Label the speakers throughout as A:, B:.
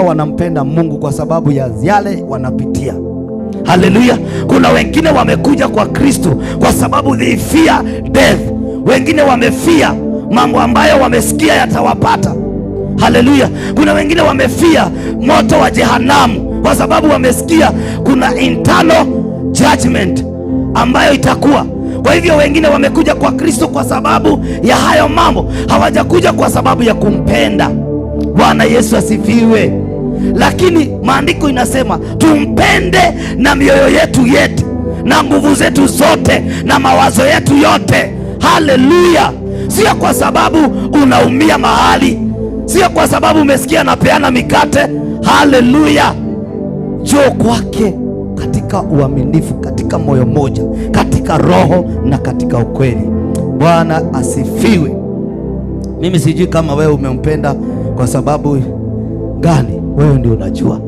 A: ambao wanampenda Mungu kwa sababu ya yale wanapitia. Haleluya. Kuna wengine wamekuja kwa Kristo kwa sababu they fear death. Wengine wamefia mambo ambayo wamesikia yatawapata. Haleluya. Kuna wengine wamefia moto wa jehanamu kwa sababu wamesikia kuna internal judgment ambayo itakuwa. Kwa hivyo wengine wamekuja kwa Kristo kwa sababu ya hayo mambo, hawajakuja kwa sababu ya kumpenda. Bwana Yesu asifiwe. Lakini maandiko inasema tumpende na mioyo yetu yote na nguvu zetu zote na mawazo yetu yote. Haleluya. Sio kwa sababu unaumia mahali, sio kwa sababu umesikia anapeana mikate. Haleluya. Njoo kwake katika uaminifu, katika moyo moja, katika roho na katika ukweli. Bwana asifiwe. Mimi sijui kama wewe umempenda kwa sababu gani, wewe ndio unajua.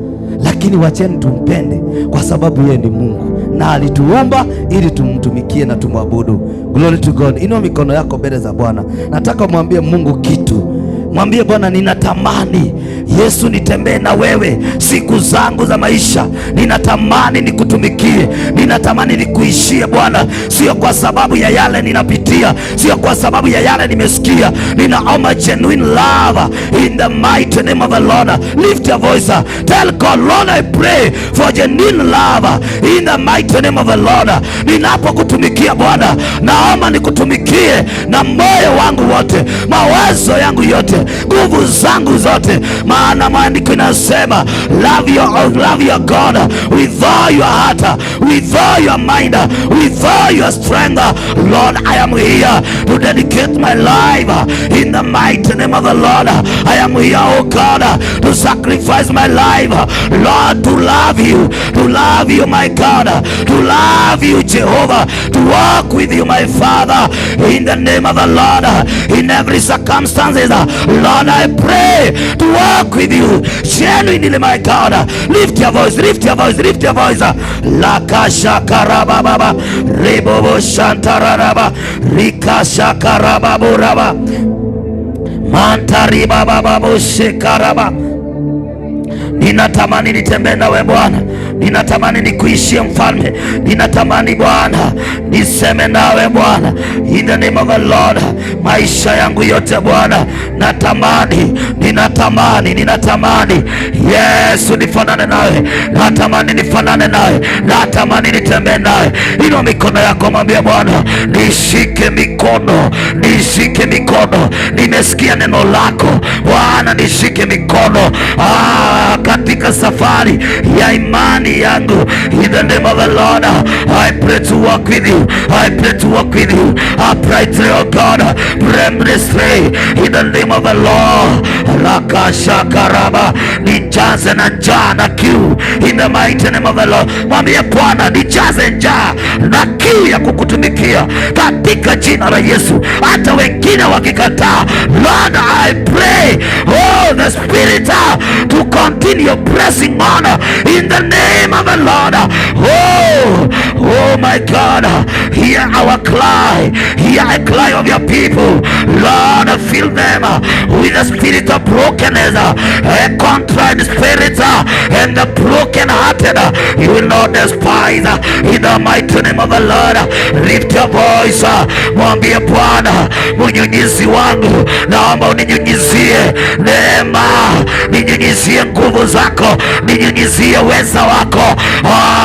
A: Lakini wacheni tumpende kwa sababu yeye ni Mungu na alituumba ili tumtumikie na tumwabudu. Glory to God. Inua mikono yako mbele za Bwana. Nataka mwambie Mungu kitu. Mwambie Bwana, ninatamani Yesu nitembee na wewe siku zangu za maisha. Ninatamani nikutumikie, ninatamani nikuishie Bwana, sio kwa sababu ya yale ninapitia, sio kwa sababu ya yale nimesikia. Ninaomba genuine love in the mighty name of the Lord. Lift your voice, tell God, Lord, I pray for genuine love in the mighty name of the Lord. Ninapokutumikia Bwana, naomba nikutumikie na moyo wangu wote, mawazo yangu yote, nguvu zangu zote, maana maandiko inasema love your God with all your heart, with all your mind, with all your strength. Lord, I am here to dedicate my life in the mighty name of the Lord. I am here, oh God, to sacrifice my life, Lord, to love you my God, to love you Jehovah, to walk with you my Father, in the name of the Lord, in every circumstances. Lord, I pray to walk with you genuinely my God. Lift your voice, lift your voice, lift your voice. Laka shakaraba baba, rebobo shantaraba, rika shakaraba buraba, mantari baba babo shekaraba. Ninatamani nitembee nawe Bwana, ninatamani nikuishie mfalme, ninatamani Bwana niseme nawe Bwana, in the name of the Lord. Maisha yangu yote Bwana natamani, ninatamani Yesu nifanane nawe, natamani nifanane nawe, natamani nitembee nawe. Inua mikono yako, mwambie Bwana, nishike mikono, nishike mikono. Nimesikia neno lako Bwana, nishike mikono katika safari ya imani yangu, in the name of the Lord. I pray to walk with you, I pray to walk with you uprightly, oh God, blamelessly, in the name of the Lord. Rakashakaraba, nijaze na njaa na kiu, in the mighty name of the Lord. Mwambie Bwana, nijaze njaa na kiu ya kukutumikia katika jina la Yesu. Hata wengine wakikataa, Lord, I pray, oh the Spirit to continue pressing on in the name of the Lord. Oh my God, hear our cry, hear a cry of your people. Lord, fill them with the spirit of brokenness, a contrite spirit, and the broken hearted you will not despise, in the mighty name of the Lord. Lift your voice, mwambie Bwana, mnyunyizi wangu, naomba uninyunyizie neema, ninyunyizie nguvu zako, ninyunyizie uweza wako.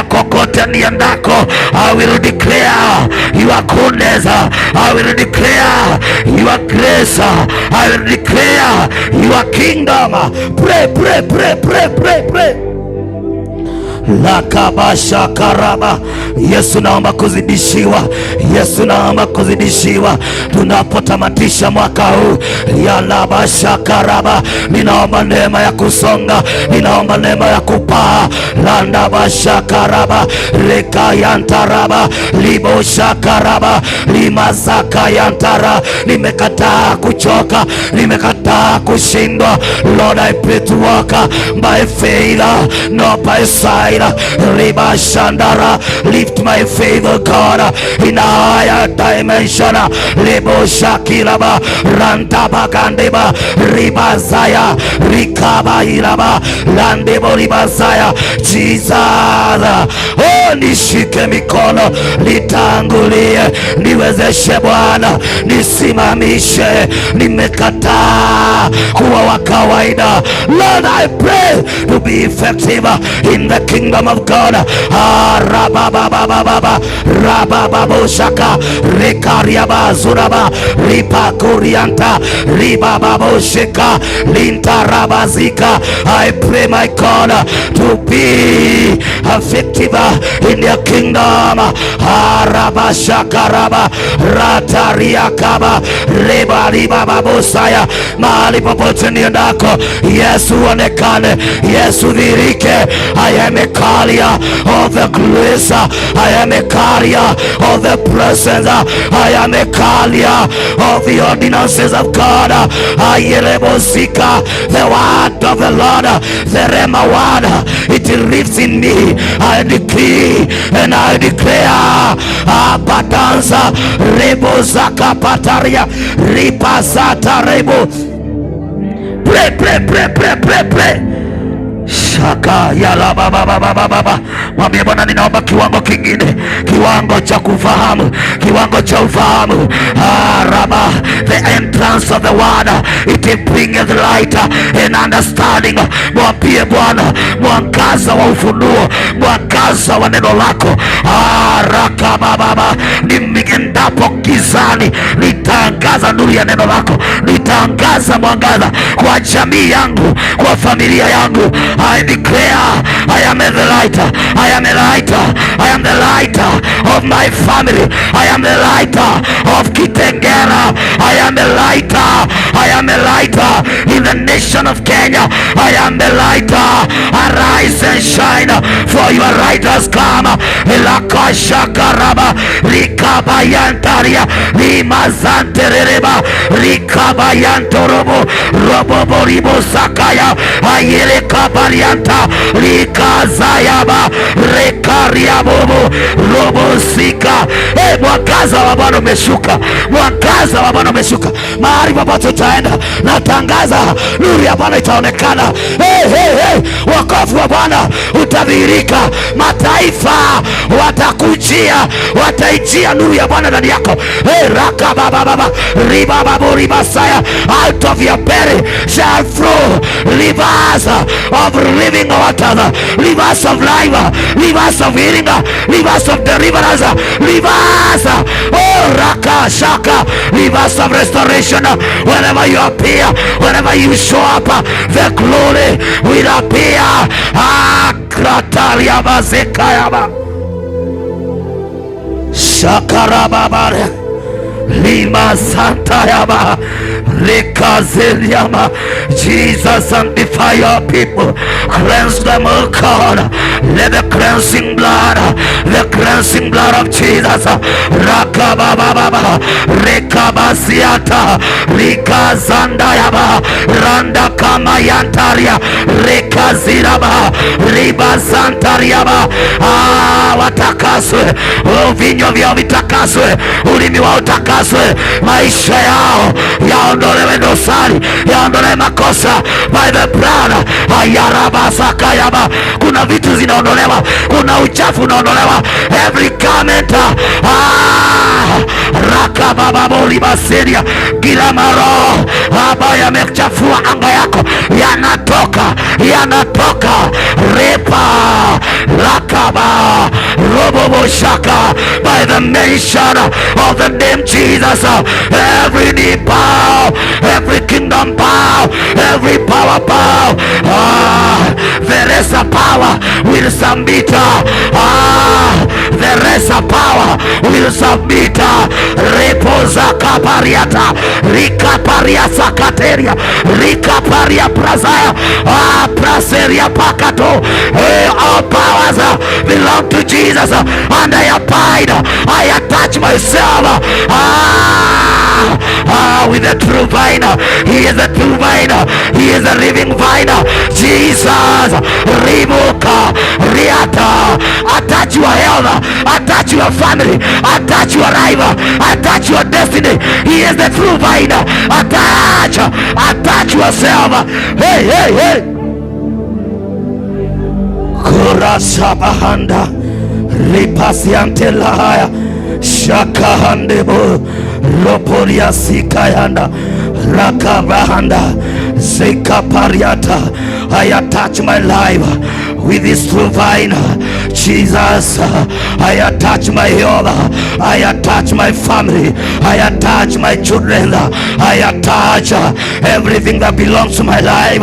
A: Kokote niendako, I will declare your goodness, I will declare your grace, I will declare your kingdom. Pray, pray, pray, pray, pray, pray. Lakabasha karaba. Yesu naomba kuzidishiwa, Yesu naomba kuzidishiwa tunapotamatisha mwaka huu. Yalabasha karaba, ninaomba neema ya kusonga, ninaomba neema ya kupaa. Landabasha karaba, leka yantaraba, libosha karaba, limazaka yantara. Nimekataa kuchoka, nimekataa kushindwa. Lord, I pray to walk by faith, not by sight. higher. Riba Shandara, lift my faith, oh God, in a higher dimension. Lebo Shakiraba, Rantaba Kandeba, Riba Zaya, Rikaba Iraba, Landebo Riba Zaya. Jesus, oh, nishike mikono, nitangulie, niwezeshe Bwana, nisimamishe, nimekataa kuwa wa kawaida. Lord, I pray to be effective in the kingdom of God. Rabababababa, rabababoshaka, rekariaba zuraba, ripa kurianta, ribababosheka, linta rabazika. I pray, my God, to be effective in your kingdom. Rabashakaraba, ratariakaba, reba ribababosaya. Mahali popote niendako, Yesu onekane, Yesu dhirike. I am a carrier of the grace, I am a carrier of the presence, I am a carrier of the ordinances of God. I Yerebosika, the word of the Lord, the Rema word, it lives in me. I decree and I declare, Abadanza Rebo Zaka Pataria Ripazata Rebo. Pray, pray, pray, pray, pray, pray. Shaka yala baba baba baba. Mwambie Bwana, ninaomba kiwango kingine, kiwango cha kufahamu, kiwango cha ufahamu. Raba, the entrance of the word, it bringeth light and understanding. Mwambie Bwana, mwangaza wa ufunuo, mwangaza wa neno lako. Raka baba, niendapo gizani, nitangaza nuru ya neno lako, nitangaza mwangaza kwa jamii yangu, kwa familia yangu. I declare I am the lighter, I am a lighter, I am the lighter of my family, I am the lighter of Kitengela, I am a lighter, I am a lighter in the nation of Kenya, I am the lighter. Arise and shine, for your light has come. Elakashakaraba, Rikabayantaria, Rimazantereba, Rikabayantorobo, Roboboribo Sakaya, Ayele Kabarianta, Rikazayaba, Rekariabobo, Robosika. Mwangaza wa Bwana umeshuka, mwangaza wa Bwana umeshuka. Mahali popote utaenda, natangaza nuru ya Bwana itaonekana. Wokovu wa Bwana utadhihirika. Mataifa watakujia, wataijia nuru ya Bwana ndani yako. Raka baba baba, riba babu riba saya. Out of your belly shall flow rivers of living water, rivers of life, rivers of healing, rivers of deliverance, rivers, oh raka shaka, rivers of restoration. Whenever you appear, whenever you show up, the glory will appear. Krataria bazekayaba, shakarababare, lima santayaba, lekazeliama. Jesus, sanctify your people, cleanse them, oh God. Let the cleansing blood of Jesus, rakabababa, rekabasiata, rikazandayaba, randa kamayantaria, rekaziraba, ribazantariaba. Watakaswe, vinywa vyao vitakaswe, ulimi wao utakaswe, maisha yao yaondolewe dosari, yaondolewe makosa by the blood. Ayarabasakayaba, kuna vitu zinaondolewa, kuna uchafu unaondolewa, every garment rakabababoli baseria, kila maro ambayo yamechafua anga yako yanatoka repa rakaba robobo shaka, by the mention of the name Jesus. Every knee bow, every kingdom bow, every power bow. There is a power will submit. There is a power will submit. Repoza kapariata, rikaparia sakateria, rikaparia prazaya, praseria pakato. All powers belong to Jesus, and I abide, I attach myself with the true vine. He is the true vine, he is the living vine. Jesus, Riboka, Attach your health, attach your family, attach your life, attach your destiny. He is the true vine. Attach yourself. Hey. Kurasabahanda ripasiante lahaya shakahandebo roporia sikayanda rakabahanda zekapariata. I attach my life with this true vine, Jesus. I attach my health, I attach my family, I attach my children, I attach everything that belongs to my life.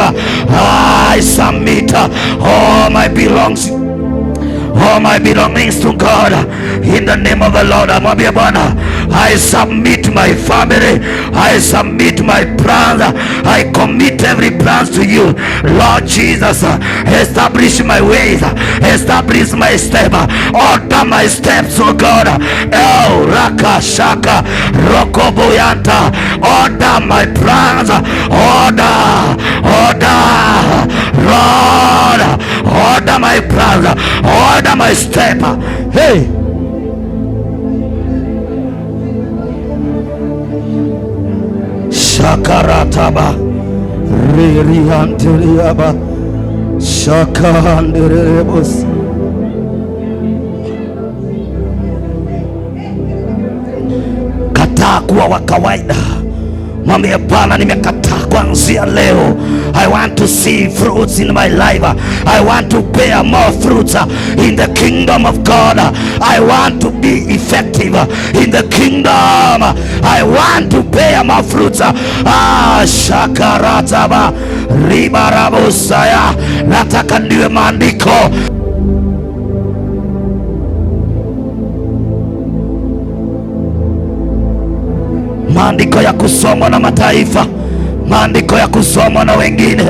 A: I submit all my belongings to God in the name of the Lord. I submit my family, I submit my plans, I commit every plans to you, Lord Jesus. Establish my ways, establish my step, order my steps, oh God. El Rakashaka Rokoboyanta, order my plans, order Lord, order my plans, order my step. Hey, Shakarataba Ririanteliaba Shakahanderebos. Kataa kuwa wa kawaida. Mwambie Bwana, nimekataa kuanzia leo. I want to see fruits in my life. I want to bear more fruits in the kingdom of God. I want to be effective in the kingdom. I want to bear more fruits. Shakarataba ribarabosaya. Nataka niwe maandiko. Maandiko ya kusomwa na mataifa, maandiko ya kusomwa na wengine,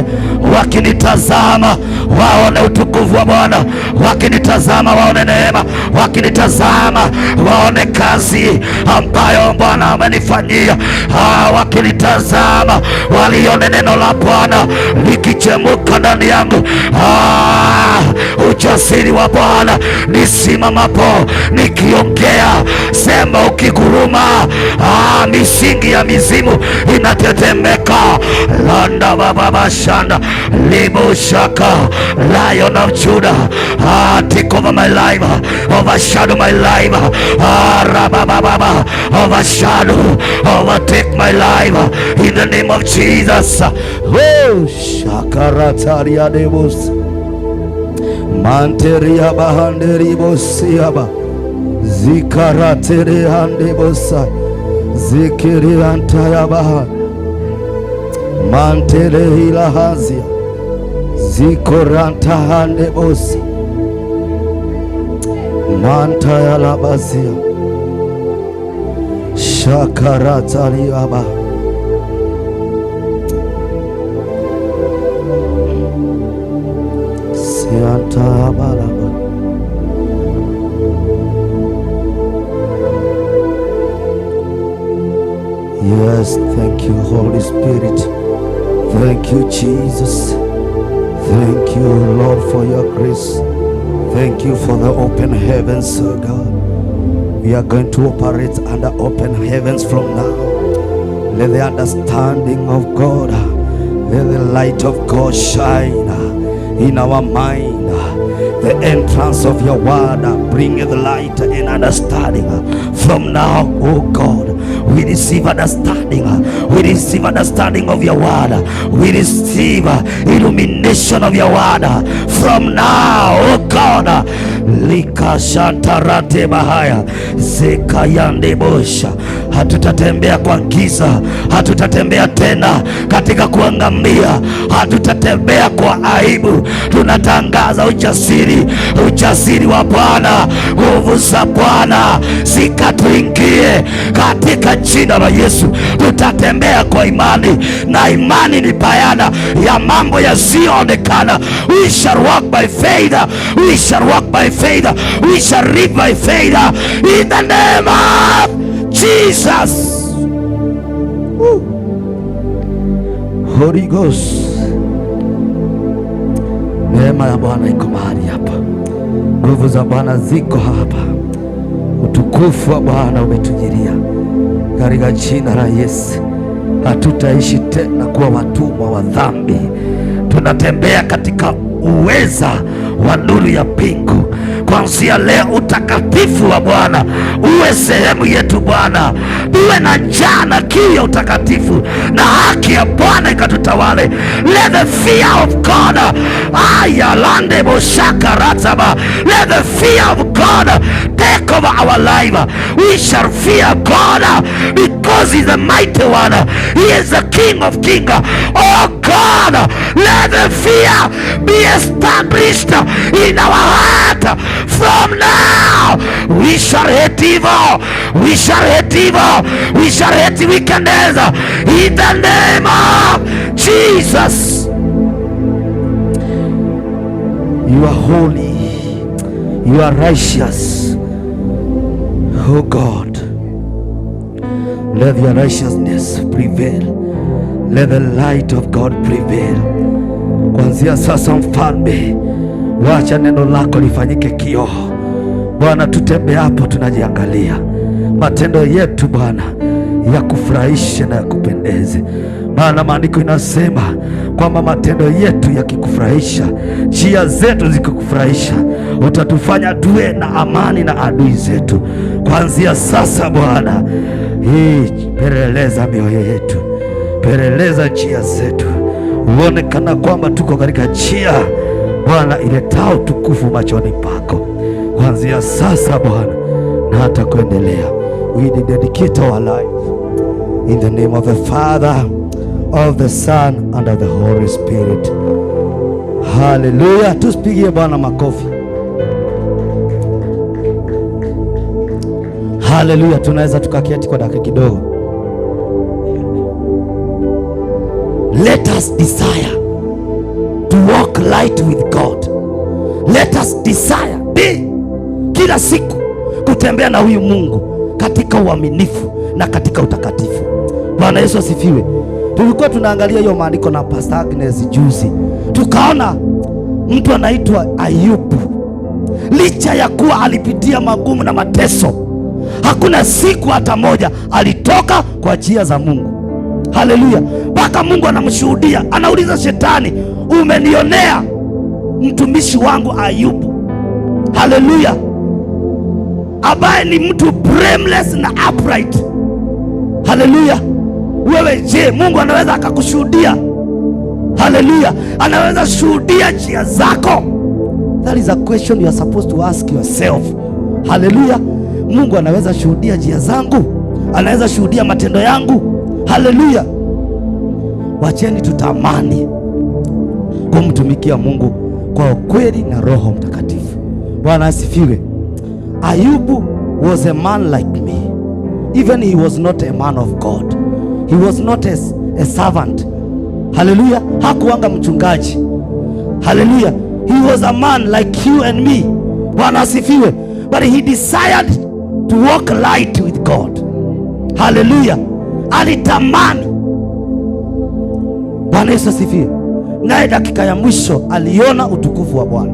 A: wakinitazama waone utukufu wa Bwana, wakinitazama waone neema, wakinitazama waone kazi ambayo Bwana amenifanyia, wakinitazama walione neno la Bwana likichemuka ndani yangu, ujasiri wa Bwana nisimamapo nikiongea. Sema ukiguruma, misingi ya mizimu inatetemeka. Landa baba bashanda libo shaka, Lion of Judah, take over my life, overshadow my life, rabababa, overshadow, overtake my life in the name of Jesus. Oh, shakarataria debos manteria bahanderibosiaba zikaratere handebosa zikiri antayabaha mantere hilahazia zikoranta handebosi mantayalabazia shakaratariaba. Yes, thank you, Holy Spirit. Thank you, Jesus. Thank you, Lord, for your grace. Thank you for the open heavens, oh God. We are going to operate under open heavens from now. Let the understanding of God, let the light of God shine in our mind. The entrance of your word bringeth light and understanding. From now, oh God, we receive understanding. We receive understanding of your word. We receive illumination of your word. From now, oh God, likashantarate bahaya zekayande bosha. Hatutatembea kwa giza, hatutatembea tena katika kuangamia, hatutatembea kwa aibu. Tunatangaza ujasiri wa Bwana, nguvu za Bwana zikatuingie katika jina la Yesu. Tutatembea kwa imani, na imani ni bayana ya mambo yasiyoonekana. We shall walk by faith, we shall walk by faith, we shall live by faith in the name of Jesus. Holy Ghost, neema ya Bwana iko mahali hapa. Nguvu za Bwana ziko hapa, utukufu wa Bwana umetujiria katika jina la Yesu. Hatutaishi tena kuwa watumwa wa dhambi, tunatembea katika uweza wa nuru ya mbingu. Kuanzia leo utakatifu wa Bwana uwe sehemu yetu Bwana, tuwe na njaa na kiu ya utakatifu, na haki ya Bwana ikatutawale. Let the fear of God ayalande boshaka rataba, let the fear of God take over our life. We shall fear God because He is the mighty one, He is the King of kings. Oh God, let the fear be established in our heart. From now we shall hate evil, we shall hate evil, we shall hate wickedness in the name of Jesus. You are holy, you are righteous. Oh God, let your righteousness prevail, let the light of God prevail. Kuanzia sasa Mfalme, wacha neno lako lifanyike kioo Bwana. Tutembee hapo tunajiangalia, matendo yetu Bwana ya kufurahishe na ya kupendeze, maana maandiko inasema kwamba matendo yetu yakikufurahisha, njia zetu zikikufurahisha, utatufanya tuwe na amani na adui zetu. Kuanzia sasa Bwana, peleleza mioyo yetu, peleleza njia zetu, uone kana kwamba tuko katika njia Bwana iletao utukufu machoni pako. Kuanzia sasa Bwana na hata kuendelea, we dedicate our life in the name of the Father, of the Son and of the Holy Spirit. Hallelujah. Tusipigie Bwana makofi. Hallelujah. Tunaweza tukaketi kwa dakika kidogo. Let us desire to walk light with God. Let us desire kila siku kutembea na huyu Mungu katika uaminifu na katika utakatifu. Bwana Yesu asifiwe. Tulikuwa tunaangalia hiyo maandiko na Pastor Agnes juzi, tukaona mtu anaitwa Ayubu. Licha ya kuwa alipitia magumu na mateso, hakuna siku hata moja alitoka kwa njia za Mungu. Haleluya. Mpaka Mungu anamshuhudia, anauliza Shetani, umenionea mtumishi wangu Ayubu? Haleluya. Ambaye ni mtu blameless na upright. Haleluya. Wewe je, Mungu anaweza akakushuhudia? Haleluya. Anaweza shuhudia njia zako? That is a question you are supposed to ask yourself. Haleluya. Mungu anaweza shuhudia njia zangu? Anaweza shuhudia matendo yangu? Haleluya. Wacheni tutamani kumtumikia Mungu kwa ukweli na Roho Mtakatifu. Bwana asifiwe. Ayubu was a man like me. Even he was not a man of God. He was not a servant. Hallelujah. Hakuanga mchungaji. Hallelujah. He was a man like you and me. Bwana asifiwe. But he desired to walk light with God. Hallelujah. Alitamani. Bwana Yesu asifiwe. Naye dakika ya mwisho aliona utukufu wa Bwana.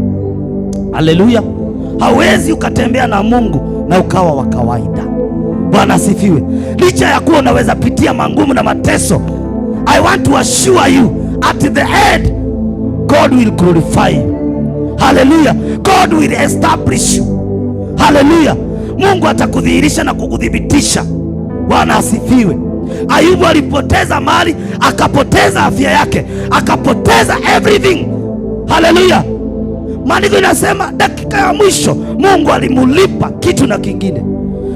A: Hallelujah. Hawezi ukatembea na Mungu na ukawa wa kawaida. Bwana asifiwe. Licha ya kuwa unaweza pitia magumu na mateso, I want to assure you at the end God will glorify you. Hallelujah. God will establish you. Hallelujah. Mungu atakudhihirisha na kukudhibitisha. Bwana asifiwe. Ayubu alipoteza mali, akapoteza afya yake, akapoteza everything. Hallelujah. Maandiko inasema dakika ya mwisho Mungu alimulipa kitu na kingine.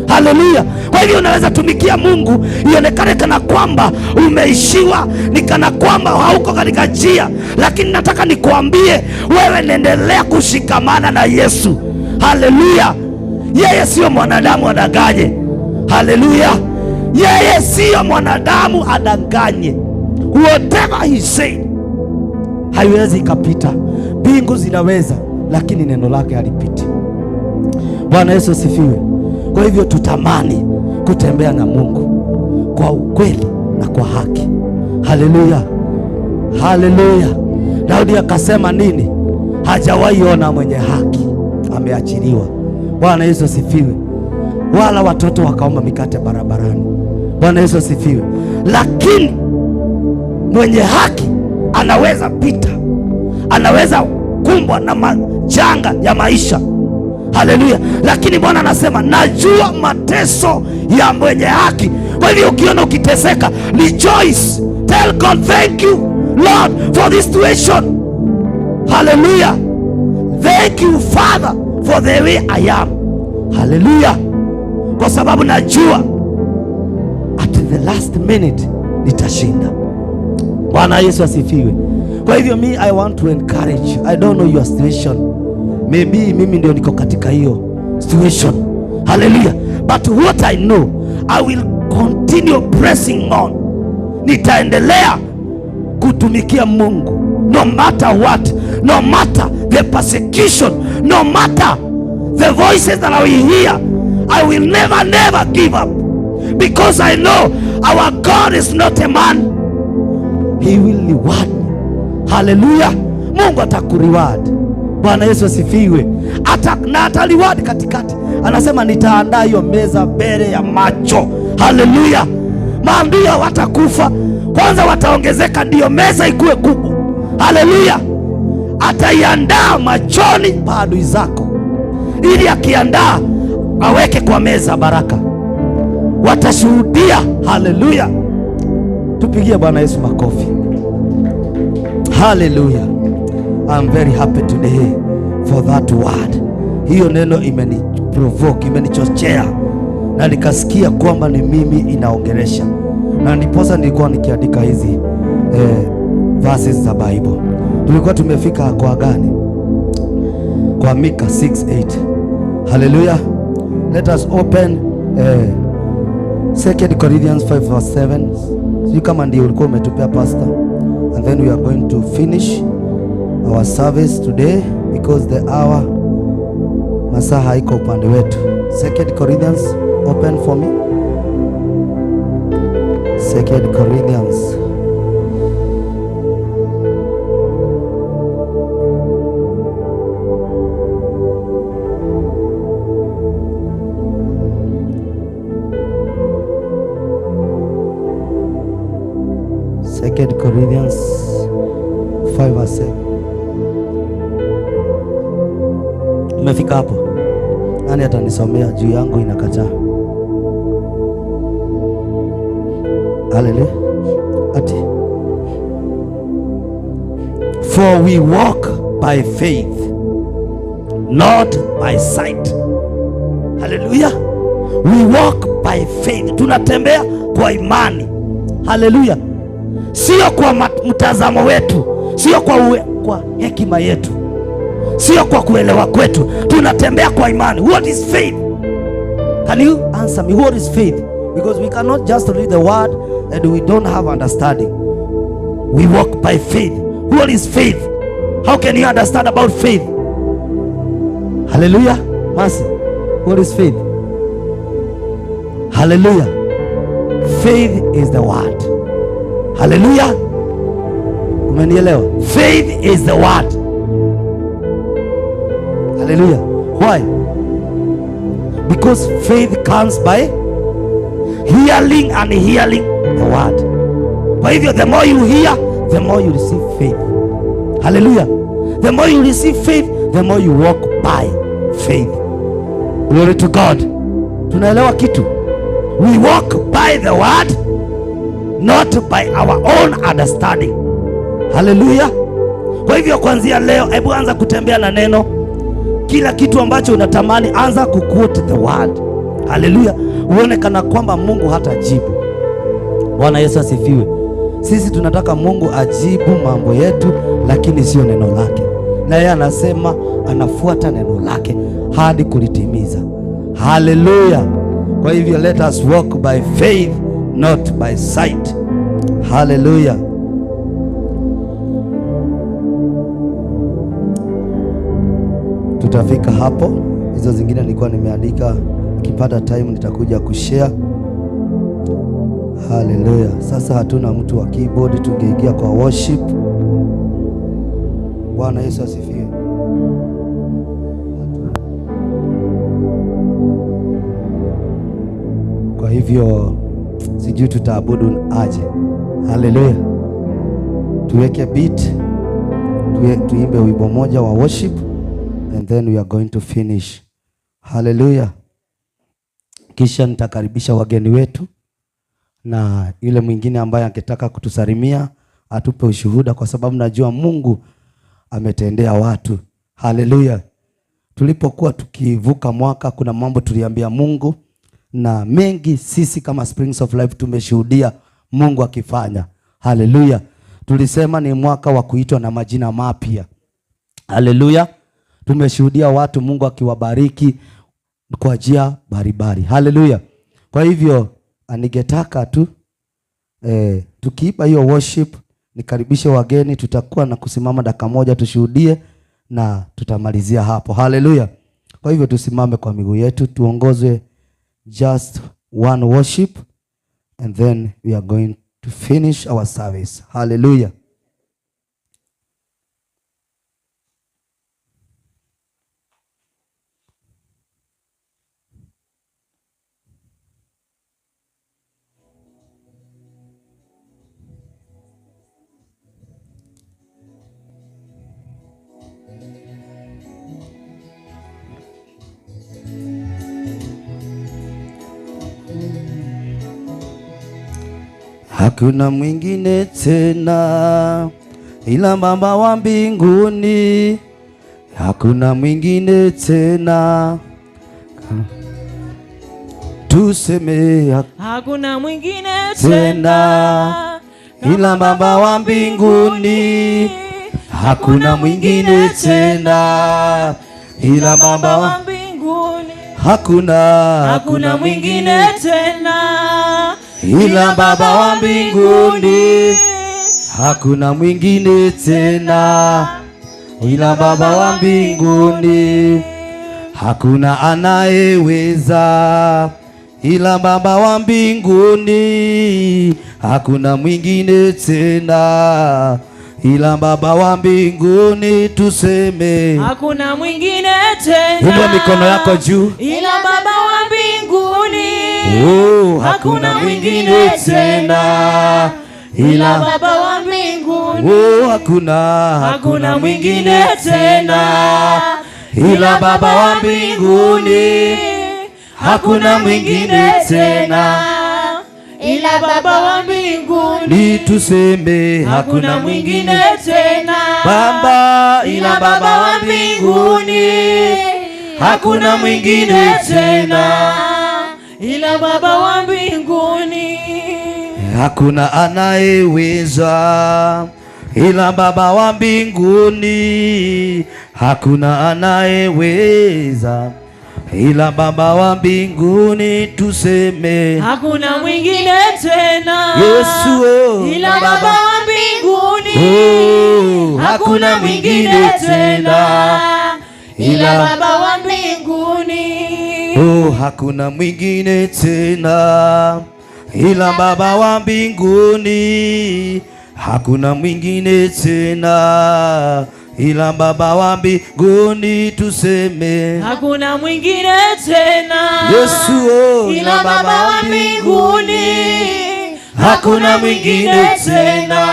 A: Haleluya. Kwa hivyo unaweza tumikia Mungu ionekane kana kwamba umeishiwa, ni kana kwamba hauko katika njia, lakini nataka nikuambie wewe naendelea kushikamana na Yesu. Haleluya. Yeye sio mwanadamu adanganye. Haleluya. Yeye sio mwanadamu adanganye. Whatever he said haiwezi ikapita. Mbingu zinaweza, lakini neno lake halipiti. Bwana Yesu asifiwe. Kwa hivyo tutamani kutembea na Mungu kwa ukweli na kwa haki. Haleluya. Haleluya. Daudi akasema nini? Hajawahi ona mwenye haki wameachiliwa. Bwana Yesu asifiwe. Wala watoto wakaomba mikate barabarani. Bwana Yesu asifiwe. Lakini mwenye haki anaweza pita, anaweza kumbwa na majanga ya maisha. Haleluya. Lakini Bwana anasema najua mateso ya mwenye haki. Kwa hivyo ukiona ukiteseka, rejoice, tell God thank you Lord for this situation. Haleluya. Thank you Father for the way I am. Haleluya. Kwa sababu najua at the last minute nitashinda. Bwana Yesu asifiwe. Kwa hivyo I want to encourage you. I don't know your situation. Maybe mimi ndio niko katika hiyo situation. Hallelujah. But what I know, I will continue pressing on. Nitaendelea kutumikia Mungu no matter what, no matter the persecution, no matter the voices that I will hear. I will never give up, because I know our God is not a man. He will reward me. Hallelujah. Mungu atakureward. Bwana Yesu asifiwe. Na ataliwadi katikati. Anasema nitaandaa hiyo meza mbele ya macho. Haleluya. Maadui watakufa kwanza, wataongezeka ndio meza ikuwe kubwa. Haleluya. Ataiandaa machoni pa adui zako, ili akiandaa aweke kwa meza baraka. Watashuhudia. Haleluya. Tupigie Bwana Yesu makofi. Haleluya. I'm very happy today for that word. Hiyo neno imeniprovoke, imenichochea, na nikasikia kwamba ni mimi inaongelesha, na ndiposa nilikuwa nikiandika hizi verses za Bible. Tulikuwa tumefika kwa gani? Kwa Mika 6:8. Hallelujah. Let us open 2 Corinthians 5:7. Sio kama ndio ulikuwa umetupea pastor, and then we are going to finish our service today because the hour masaa haiko upande wetu. 2 Corinthians, open for me. 2 Corinthians Corinthians 5:7. Umefika hapo? Nani atanisomea? Juu yangu inakataa. Haleluya. Ati for we walk by faith not by sight. Haleluya. We walk by faith. Tunatembea kwa imani. Haleluya. Sio kwa mtazamo wetu, sio kwa hekima yetu, sio kwa kuelewa kwetu. Tunatembea kwa imani. What is faith? Can you answer me? What is faith? Because we cannot just read the word and we don't have understanding. We walk by faith. What is faith? How can you understand about faith? Hallelujah. Mercy. What is faith? Hallelujah. Faith is the word. Hallelujah. Umenielewa? Faith is the word. Hallelujah. Why? Because faith comes by hearing and hearing the word. Kwa hivyo the more you hear, the more you receive faith. Hallelujah. The more you receive faith, the more you walk by faith. Glory to God. Tunaelewa kitu? We walk by the word, not by our own understanding. Hallelujah. Kwa hivyo kuanzia leo, hebu anza kutembea na neno. Kila kitu ambacho unatamani, anza kuquote the word. Hallelujah. Uone kana kwamba Mungu hatajibu. Bwana Yesu asifiwe. Sisi tunataka Mungu ajibu mambo yetu, lakini sio neno lake. Na yeye anasema anafuata neno lake hadi kulitimiza. Hallelujah. Kwa hivyo let us walk by faith not by sight. Hallelujah. Tutafika hapo. Hizo zingine nilikuwa nimeandika, nikipata time nitakuja kushare. Hallelujah. Sasa hatuna mtu wa keyboard, tungeingia kwa worship. Bwana Yesu asifiwe. hivyo sijui tutaabudu aje. Haleluya. Tuweke beat, tuimbe wimbo moja wa worship and then we are going to finish. Haleluya. Kisha nitakaribisha wageni wetu na yule mwingine ambaye angetaka kutusalimia atupe ushuhuda, kwa sababu najua Mungu ametendea watu. Haleluya. Tulipokuwa tukivuka mwaka, kuna mambo tuliambia Mungu, na mengi sisi kama Springs of Life tumeshuhudia Mungu akifanya. Haleluya. Tulisema ni mwaka wa kuitwa na majina mapya. Haleluya. Tumeshuhudia watu Mungu akiwabariki kwa njia mbalimbali. Haleluya. Kwa hivyo ningetaka tu tukiipa hiyo worship, nikaribishe wageni, tutakuwa na kusimama dakika moja tushuhudie na tutamalizia hapo. Haleluya. Kwa hivyo tusimame kwa miguu yetu, tuongozwe just one worship and then we are going to finish our service. Hallelujah. Hakuna mwingine tena ila Baba wa mbinguni, hakuna mwingine tena, tuseme
B: hakuna mwingine tena
A: ila Baba wa mbinguni, hakuna mwingine tena ila Baba wa mbinguni, hakuna mwingine tena ila Baba wa mbinguni, hakuna mwingine tena ila Baba wa mbinguni, hakuna anayeweza ila Baba wa mbinguni, hakuna mwingine tena ila Baba wa mbinguni, tuseme
B: hakuna mwingine tena.
A: Inua mikono yako juu.
B: Ila Baba wa mbinguni,
A: hakuna mwingine tena
B: ila Baba wa mbinguni,
A: hakuna mwingine tena ila Baba wa mbinguni, hakuna mwingine tena
B: ila Baba wa mbinguni,
A: tuseme
B: hakuna mwingine tena
A: Baba
B: ila Baba wa mbinguni, hakuna mwingine tena ila Baba wa mbinguni,
A: hakuna anayeweza ila Baba wa mbinguni, hakuna anayeweza ila Baba wa mbinguni, tuseme
B: hakuna mwingine tena
A: Yesu
B: ila Baba wa mbinguni,
A: hakuna mwingine tena
B: ila Baba wa mbinguni,
A: hakuna mwingine tena ila Baba wa mbinguni, hakuna mwingine tena ila Baba wa mbinguni, tuseme
B: hakuna mwingine tena
A: Yesu
B: ila Baba wa mbinguni, hakuna mwingine tena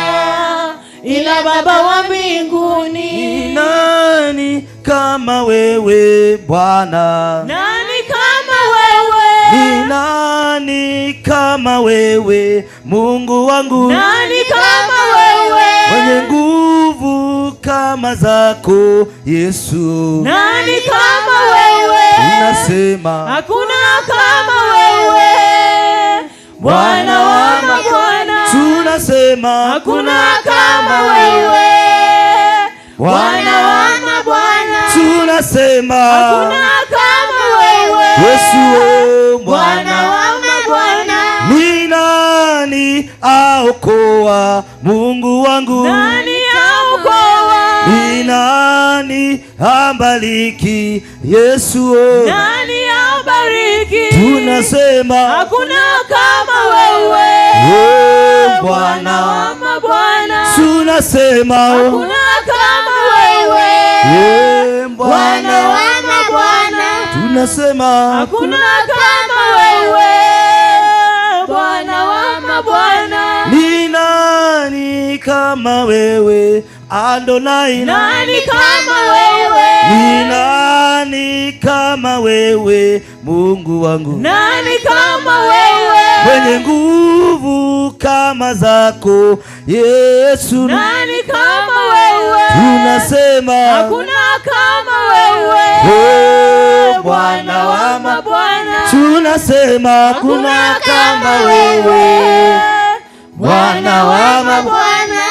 B: ila Baba wa mbinguni.
A: Nani kama wewe Bwana?
B: Nani kama wewe?
A: Ni nani kama wewe Mungu wangu?
B: Nani kama wewe?
A: Mwenye nguvu kama zako Yesu.
B: Nani kama wewe?
A: Tunasema
B: hakuna kama wewe Bwana wa mabwana.
A: Tunasema
B: hakuna kama wewe Bwana wa mabwana.
A: Tunasema
B: hakuna kama wewe
A: Yesu
B: Bwana wa mabwana.
A: Ni nani aokoa Mungu wangu?
B: Nani aokoa?
A: Ni nani ambariki Yesu?
B: Nani abariki?
A: Tunasema
B: hakuna kama wewe
A: Bwana
B: wa mabwana.
A: Tunasema
B: hakuna kama wewe
A: Bwana
B: wa mabwana.
A: Tunasema
B: hakuna kama wewe Bwana wa mabwana.
A: Ni nani kama wewe Adonai?
B: Nani kama wewe?
A: Ni nani kama wewe Mungu wangu?
B: Nani kama wewe?
A: Mwenye nguvu kama zako Yesu.
B: Nani kama wewe?
A: Tunasema
B: hakuna kama wewe.
A: Oh,
B: Bwana wa mabwana.
A: Tunasema hakuna kama wewe Bwana wa mabwana.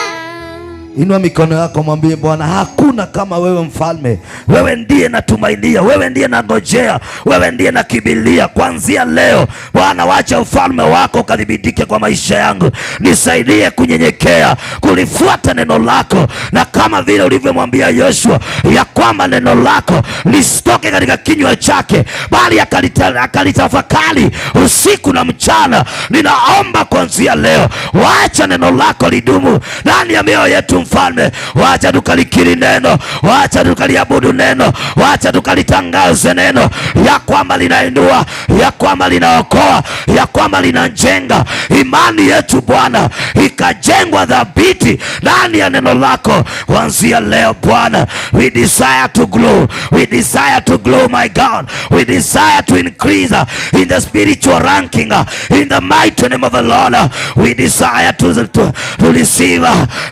A: Inua mikono yako, mwambie Bwana, hakuna kama wewe mfalme. Wewe ndiye natumainia, wewe ndiye nangojea, wewe ndiye nakimbilia. Kuanzia leo Bwana, wacha ufalme wako kadhibitike kwa maisha yangu. Nisaidie kunyenyekea, kulifuata neno lako, na kama vile ulivyomwambia Yoshua ya kwamba neno lako lisitoke katika kinywa chake, bali akalitafakari usiku na mchana. Ninaomba kuanzia leo, wacha neno lako lidumu ndani ya mioyo yetu mfalme. Wacha tukalikiri neno, wacha tukaliabudu neno, wacha tukalitangaze neno ya kwamba linainua, ya kwamba linaokoa, ya kwamba linajenga. Imani yetu Bwana ikajengwa dhabiti ndani ya neno lako kuanzia leo Bwana. We desire to grow, we desire to grow my God, we desire to increase in the spiritual ranking in the mighty name of the Lord. We desire to receive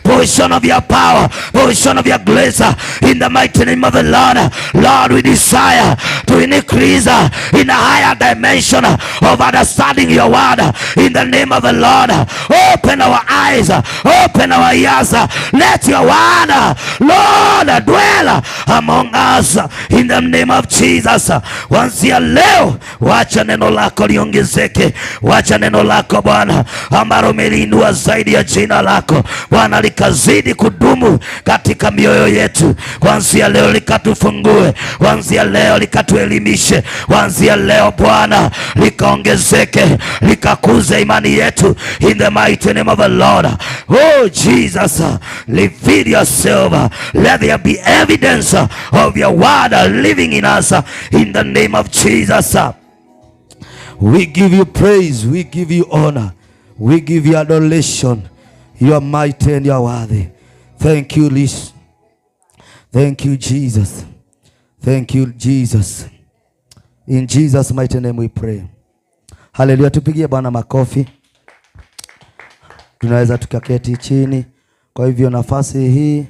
A: portion of your power, portion of your grace in the mighty name of the Lord. Lord, we desire to increase in a higher dimension of understanding your word in the name of the Lord. Open our eyes, open our ears. Let your word, Lord, dwell among us in the name of Jesus. Kuanzia leo, wacha neno lako liongezeke, wacha neno lako Bwana ambalo umeliinua zaidi ya jina lako Bwana likazidi kudumu katika mioyo yetu. Kuanzia leo likatufungue, kuanzia leo likatuelimishe, kuanzia leo Bwana likaongezeke, likakuze imani yetu in the mighty name of the Lord. Oh Jesus, reveal yourself. Let there be evidence of your word living in us in the name of Jesus. We give you praise, we give you honor, we give you adoration. You are mighty and you are worthy. Thank you, Liz. Thank you, Jesus. Thank you, Jesus. In Jesus' mighty name we pray. Hallelujah. Tupigie Bwana makofi. Tunaweza tukaketi chini. Kwa hivyo nafasi hii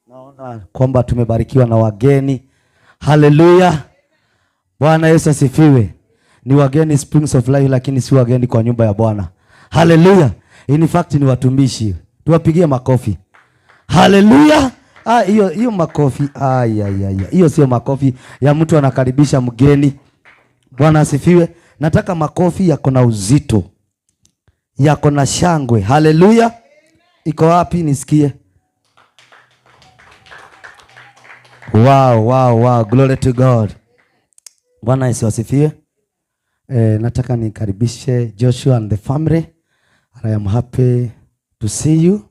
A: naona kwamba tumebarikiwa na wageni. Hallelujah. Bwana Yesu asifiwe. Ni wageni Springs of Life, lakini si wageni kwa nyumba ya Bwana. Hallelujah. In fact ni watumishi. Tuwapigie makofi. Hallelujah. Hiyo makofi. Hiyo sio makofi ya mtu anakaribisha mgeni. Bwana asifiwe. Nataka makofi yako na uzito, yako na shangwe. Hallelujah. Iko wapi nisikie? Wow. Glory to God. Bwana Yesu asifiwe. Nataka nikaribishe Joshua and the family. I am happy to see you.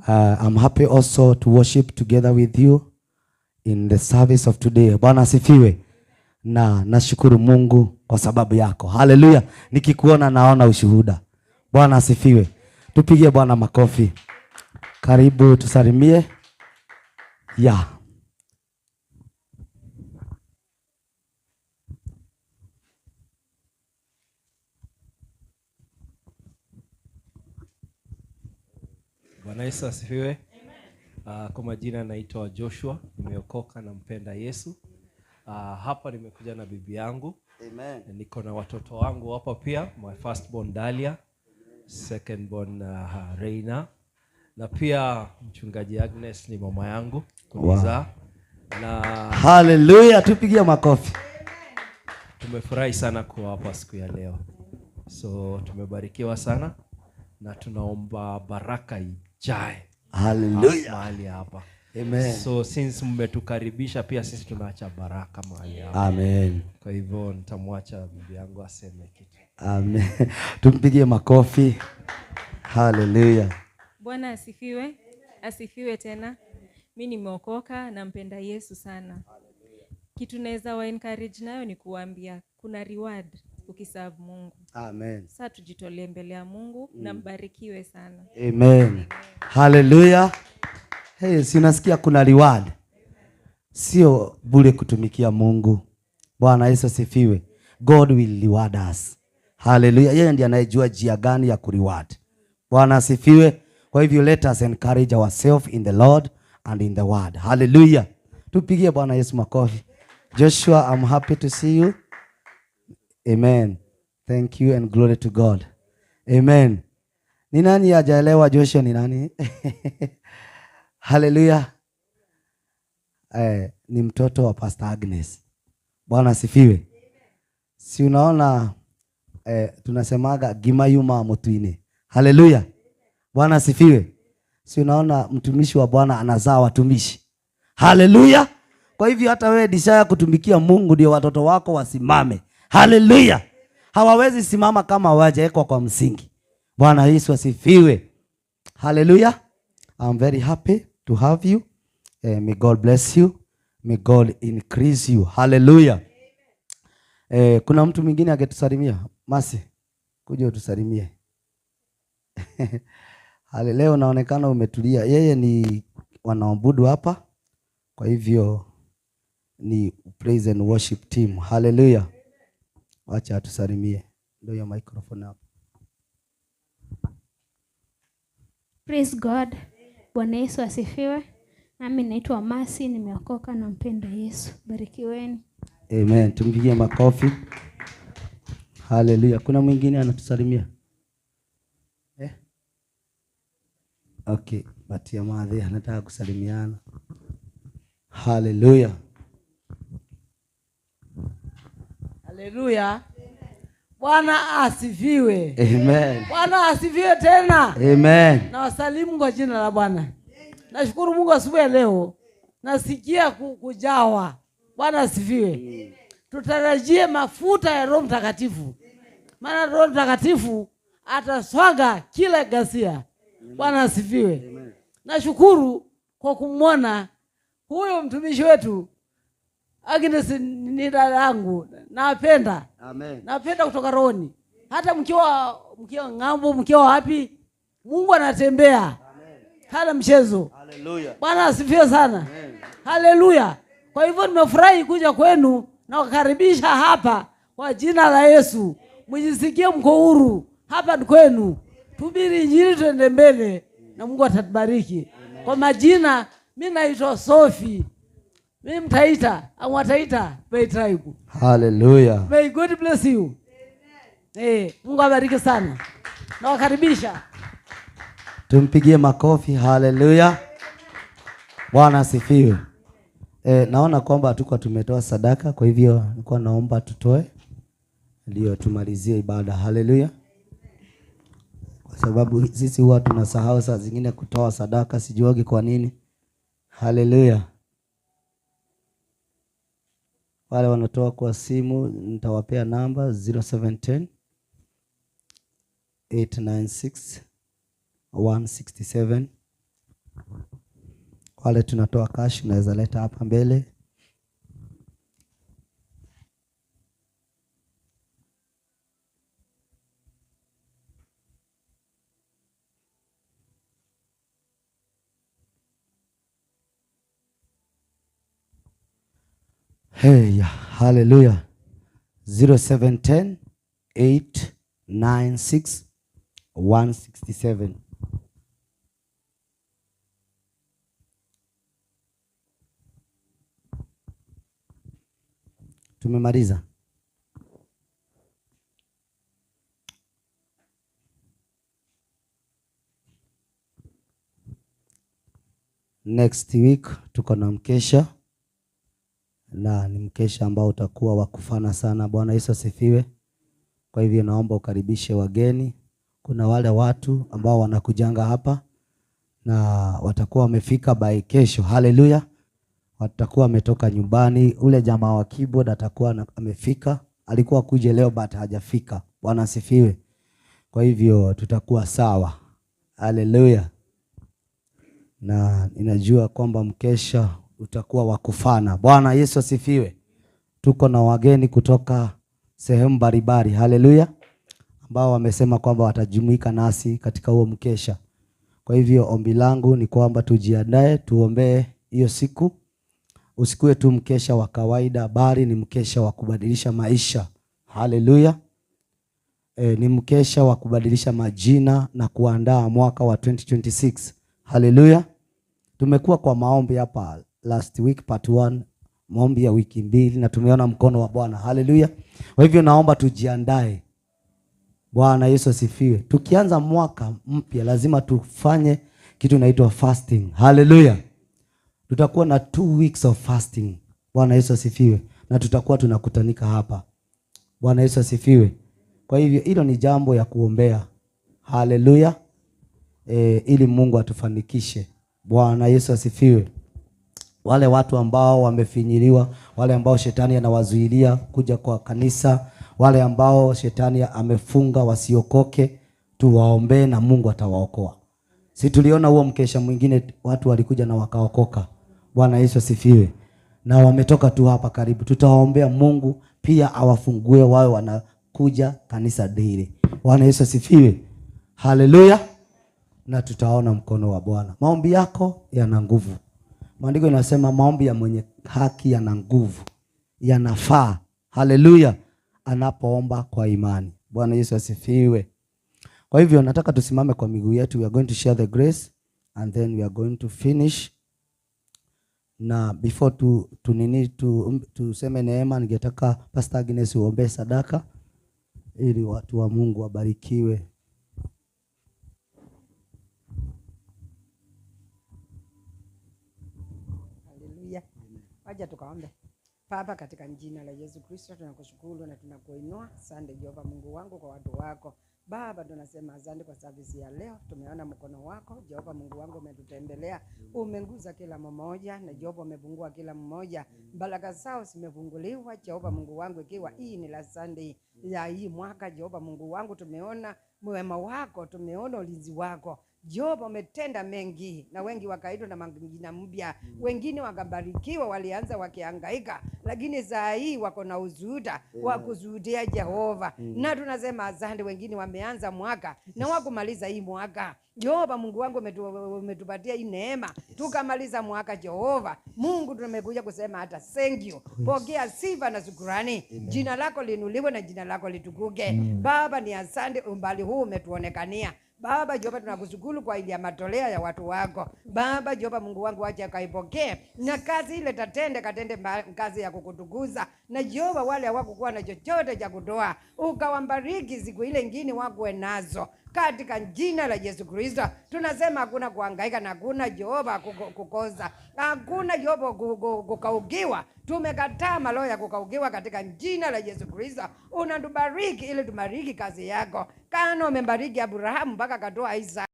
A: I'm happy also to worship together with you in the service of today. Bwana asifiwe. Na nashukuru Mungu kwa sababu yako. Hallelujah. Nikikuona naona ushuhuda. Bwana asifiwe. Tupigie Bwana makofi. Karibu tusalimie.
C: Bwana Yesu asifiwe. Kwa majina naitwa Joshua, nimeokoka na mpenda Yesu. Hapa nimekuja na bibi yangu.
A: Amen.
C: Niko na watoto wangu hapa pia, my first born Dalia, second born Reina, na pia mchungaji Agnes ni mama yangu kunizaa. Na
A: hallelujah, tupigie makofi.
C: Tumefurahi sana kuwa hapa siku ya leo. So tumebarikiwa sana na tunaomba baraka ijae.
A: Hallelujah.
C: Mahali hapa.
A: Amen.
C: So since mmetukaribisha pia sisi tunaacha baraka mahali hapa.
A: Amen.
C: Kwa hivyo nitamwacha bibi yangu aseme kitu.
A: Amen. Tumpigie makofi. Hallelujah.
D: Bwana asifiwe. Asifiwe tena. Mimi nimeokoka na mpenda Yesu sana. Kitu naweza wa encourage nayo ni kuambia kuna reward ukiserve Mungu.
A: Amen.
D: Sasa tujitolee mbele ya Mungu na mbarikiwe sana.
A: Amen. Hallelujah. Hey, si unasikia kuna reward. Sio bure kutumikia Mungu. Bwana Yesu asifiwe. God will reward us. Hallelujah. Yeye ndiye anayejua njia gani ya kureward. Bwana asifiwe. Kwa hivyo let us encourage ourselves in the Lord and in the word. Hallelujah. Tupigie Bwana Yesu makofi. Joshua, I'm happy to see you. Amen. Thank you and glory to God. Amen. Ni nani hajaelewa Joshua ni nani? Hallelujah. Ni mtoto wa Pastor Agnes. Bwana asifiwe. Si unaona tunasemaga gimayuma mutwini. Hallelujah. Bwana asifiwe. Si unaona mtumishi wa Bwana anazaa watumishi. Hallelujah. Kwa hivyo hata wewe desire kutumikia Mungu ndio watoto wako wasimame. Hallelujah. Hawawezi simama kama hawajawekwa kwa msingi. Bwana Yesu asifiwe. Hallelujah. I'm very happy to have you. May God bless you. May God increase you. Hallelujah. Kuna mtu mwingine angetusalimia. Masi, kuja utusalimie. Leo naonekana umetulia. Yeye ni wanaabudu hapa. Kwa hivyo ni praise and worship team. Hallelujah. Wacha atusalimie. Ndio ya microphone hapo.
E: Praise God. Bwana Yesu asifiwe. Nami naitwa Masi, nimeokoka na mpenda Yesu. Barikiweni.
A: Amen. Tumpigie makofi. Hallelujah. Kuna mwingine anatusalimia? Okay, batia madhi anataka kusalimiana. Hallelujah.
B: Hallelujah. Bwana asifiwe.
A: Amen.
B: Bwana asifiwe tena.
A: Amen.
B: Na wasalimu kwa jina la Bwana. Nashukuru Mungu asubuhi leo. Nasikia kujawa. Bwana asifiwe. Tutarajie mafuta ya Roho Mtakatifu. Maana Roho Mtakatifu ataswaga kila ghasia. Bwana asifiwe. Nashukuru kwa kumwona huyo mtumishi wetu Agnes, ni dada yangu. Napenda.
A: Amen.
B: Napenda kutoka rohoni. Hata mkiwa ng'ambo, mkiwa wapi, Mungu anatembea. Amen. Hana mchezo.
A: Hallelujah.
B: Bwana asifiwe sana. Amen. Hallelujah. Kwa hivyo nimefurahi kuja kwenu na kukaribisha hapa kwa jina la Yesu. Mjisikie mko huru. Hapa ni kwenu. Tubiri injili tuende mbele na Mungu atatubariki. Kwa majina mimi naitwa Sophie. Mimi mtaita, au wataita Bay Tribe.
A: Hallelujah.
B: May God bless you. Mungu abariki sana. Na wakaribisha.
A: Tumpigie makofi. Hallelujah. Bwana asifiwe. Naona kwamba hatuko tumetoa sadaka, kwa hivyo nilikuwa naomba tutoe ndio tumalizie ibada. Hallelujah. Kwa sababu sisi huwa tunasahau saa zingine kutoa sadaka, sijuagi kwa nini. Hallelujah. Wale wanatoa kwa simu nitawapea namba 0710 896 167. Wale tunatoa cash unaweza leta hapa mbele. Hey, hallelujah. 0710 896 167. Tumemaliza. Next week tuko na mkesha, na ni mkesha ambao utakuwa wa kufana sana. Bwana Yesu asifiwe. Kwa hivyo naomba ukaribishe wageni. Kuna wale watu ambao wanakujanga hapa na watakuwa wamefika by kesho. Hallelujah. Watakuwa wametoka nyumbani. Ule jamaa wa keyboard atakuwa amefika. Alikuwa kuja leo but hajafika. Bwana asifiwe. Kwa hivyo tutakuwa sawa. Hallelujah. Na ninajua kwamba mkesha utakuwa wa kufana. Bwana Yesu asifiwe. Tuko na wageni kutoka sehemu mbalimbali, haleluya, ambao wamesema kwamba watajumuika nasi katika huo mkesha. Kwa hivyo ombi langu ni kwamba tujiandae, tuombee hiyo siku. Usikue tu mkesha wa kawaida, bali ni mkesha wa kubadilisha maisha. Haleluya. Ni mkesha wa kubadilisha majina na kuandaa mwaka wa 2026. Haleluya. Tumekuwa kwa maombi hapa last week part 1, maombi ya wiki 2, na tumeona mkono wa Bwana. Haleluya. Kwa hivyo naomba tujiandae. Bwana Yesu asifiwe. Tukianza mwaka mpya lazima tufanye kitu inaitwa fasting. Haleluya. Tutakuwa na 2 weeks of fasting. Bwana Yesu asifiwe. Na tutakuwa tunakutanika hapa. Bwana Yesu asifiwe. Kwa hivyo hilo ni jambo ya kuombea. Haleluya. Ili Mungu atufanikishe. Bwana Yesu asifiwe. Wale watu ambao wamefinyiliwa, wale ambao shetani anawazuilia kuja kwa kanisa, wale ambao shetani amefunga wasiokoke, tuwaombee na Mungu atawaokoa. Si tuliona huo mkesha mwingine watu walikuja na wakaokoka. Bwana Yesu asifiwe. Na wametoka tu hapa karibu. Tutawaombea Mungu pia awafungue wawe wanakuja kanisa daily. Bwana Yesu asifiwe. Haleluya. Na tutaona mkono wa Bwana. Maombi yako yana nguvu. Maandiko yanasema maombi ya mwenye haki yana nguvu, yanafaa. Haleluya. Anapoomba kwa imani. Bwana Yesu asifiwe. Kwa hivyo nataka tusimame kwa miguu yetu. We are going to share the grace and then we are going to finish. Na before tuseme neema, ningetaka Pastor Agnes uombe sadaka ili watu wa Mungu wabarikiwe.
F: Haleluya. Wacha tukaombe. Baba, katika jina la Yesu Kristo tunakushukuru na tunakuinua. Asante Jehova Mungu wangu kwa watu wako. Baba, tunasema asante kwa service ya leo. Tumeona mkono wako Jehova Mungu wangu umetutembelea. Umenguza kila mmoja na Jehova umefungua kila mmoja. Baraka zao zimefunguliwa Jehova Mungu wangu, ikiwa hii ni la Sunday ya hii mwaka. Jehova Mungu wangu, tumeona mwema wako, tumeona ulinzi wako. Jehova umetenda mengi na wengi wakaitwa na majina mpya. Wengine wakabarikiwa, walianza wakihangaika, lakini saa hii wako na ushuhuda wa kushuhudia Jehova. Na tunasema asante. Wengine wameanza mwaka na wakumaliza hii mwaka. Jehova Mungu wangu umetupatia hii neema tukamaliza mwaka. Jehova Mungu, tumekuja kusema hata thank you. Pokea sifa na shukrani. Jina lako linuliwe na jina lako litukuke. Baba, ni asante umbali huu umetuonekania. Baba Jehova, tunakushukuru kwa ile matoleo ya watu wako. Baba Jehova Mungu wangu, acha kaipokee na kazi ile katende kazi ya kukutukuza. Na Jehova, wale hawakuwa na chochote cha kutoa, ukawabariki siku ile nyingine wakuwe nazo. Katika jina la Yesu Kristo tunasema hakuna kuhangaika na hakuna Jehova kukosa. Hakuna Jehova kukaukiwa. Tumekataa maloya ya kukaukiwa katika jina la Yesu Kristo. Unatubariki ili tubariki kazi yako. Kana umembariki Abrahamu mpaka katoa Isaka.